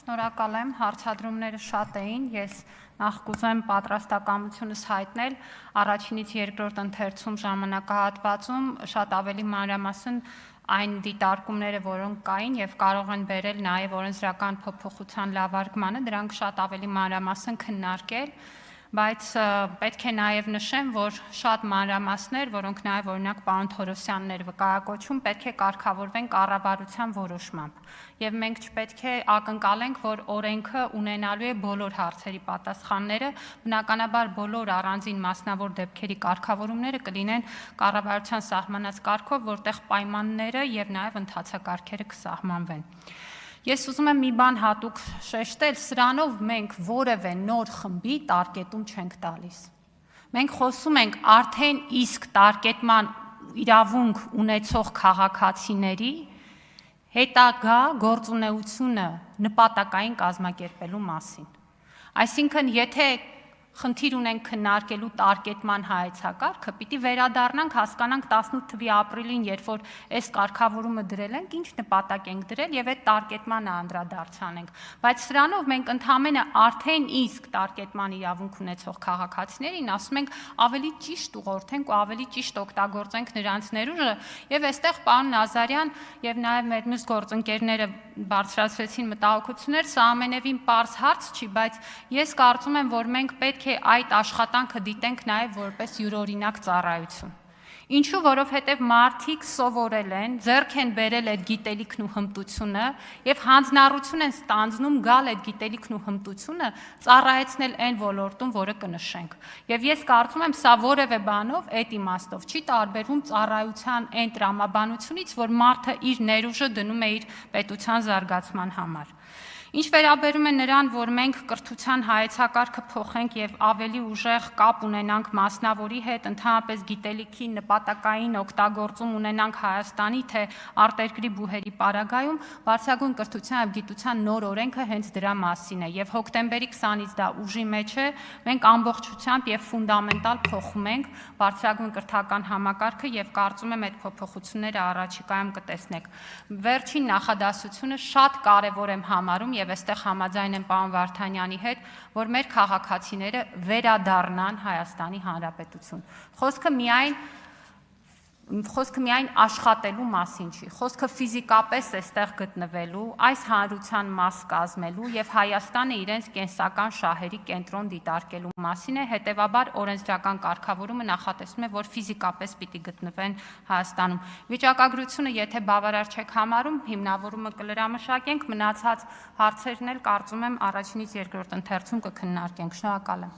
Շնորհակալ եմ, հարցադրումները շատ էին, ես նախ կուզեմ պատրաստակամությունս հայտնել, առաջինից երկրորդ ընթերցում ժամանակահատվածում շատ ավելի մանրամասն այն դիտարկումները, որոնք կային եւ կարող են բերել նաեւ օրենսդրական փոփոխության լավարկմանը, դրանք շատ ավելի մանրամասն քննարկել, բայց պետք է նաև նշեմ, որ շատ մանրամասներ, որոնք նաև օրինակ պարոն Թորոսյանն էր վկայակոչում, պետք է կարգավորվեն կառավարության որոշմամբ։ Եվ մենք չպետք է ակնկալենք, որ օրենքը ունենալու է բոլոր հարցերի պատասխանները, բնականաբար բոլոր առանձին մասնավոր դեպքերի կարգավորումները կլինեն կառավարության սահմանած կարգով, որտեղ պայմանները եւ նաև ընթացակարգերը կսահմանվեն։ Ես ուզում եմ մի բան հատուկ շեշտել, սրանով մենք որևէ նոր խմբի տարկետում չենք տալիս։ Մենք խոսում ենք արդեն իսկ տարկետման իրավունք ունեցող քաղաքացիների հետագա գործունեությունը նպատակային կազմակերպելու մասին։ Այսինքն, եթե խնդիր ունենք քննարկելու տարկետման հայեցակարգը, պիտի վերադառնանք, հասկանանք 18 թվականի ապրիլին, երբ որ այս կարգավորումը դրել ենք, ինչ նպատակ ենք դրել եւ այդ տարկետմանը անդրադարձանենք։ Բայց սրանով մենք ընդհանրապես արդեն իսկ տարկետման իրավունք ունեցող քաղաքացիներին ասում ենք ավելի ճիշտ ուղղորդենք ու ավելի ճիշտ օգտագործենք նրանց ներուժը եւ այստեղ պարոն Նազարյան եւ նաեւ մեր մյուս գործընկերները բարձրացրեցին մտահոգություններ, սա ամենևին պարզ հարց չի, բայց ես կարծում եմ, որ մենք պետք է այդ աշխատանքը դիտենք նաև որպես յուրօրինակ ծառայություն։ Ինչու, որովհետև մարդիկ սովորել են, ձեռք են բերել այդ գիտելիքն ու հմտությունը եւ հանձնառություն են ստանձնում գալ այդ գիտելիքն ու հմտությունը ծառայեցնել այն ոլորտում, որը կնշենք։ Եվ ես կարծում եմ, սա որևէ բանով այդ իմաստով չի տարբերվում ծառայության այն տրամաբանությունից, որ մարդը իր ներուժը դնում է իր պետության զարգացման համար։ Ինչ վերաբերում է նրան, որ մենք կրթության հայեցակարգը փոխենք եւ ավելի ուժեղ կապ ունենանք մասնավորի հետ, ընդհանրապես գիտելիքի նպատակային օգտագործում ունենանք Հայաստանի թե արտերկրի բուհերի պարագայում, բարձրագույն կրթության եւ գիտության նոր օրենքը հենց դրա մասին է եւ հոկտեմբերի 20-ից դա ուժի մեջ է, մենք ամբողջությամբ եւ ֆունդամենտալ փոխում ենք բարձրագույն կրթական համակարգը եւ կարծում եմ այդ փոփոխությունները առաջիկայում կտեսնեք։ Վերջին նախադասությունը շատ կարեւոր եմ համարում եւ այստեղ համաձայն եմ պարոն Վարդանյանի հետ, որ մեր քաղաքացիները վերադառնան Հայաստանի Հանրապետություն։ Խոսքը միայն աշխատելու մասին չի, խոսքը ֆիզիկապես այստեղ գտնվելու, այս հանրության մաս կազմելու եւ Հայաստանը իրենց կենսական շահերի կենտրոն դիտարկելու մասին է, հետեւաբար օրենսդրական կարգավորումը նախատեսում է, որ ֆիզիկապես պիտի գտնվեն Հայաստանում։ Վիճակագրությունը, եթե բավարար չեք համարում, հիմնավորումը կլրամշակենք, մնացած հարցերն էլ կարծում եմ առաջինից երկրորդ ընթերցում կքննարկենք։ Շնորհակալ եմ։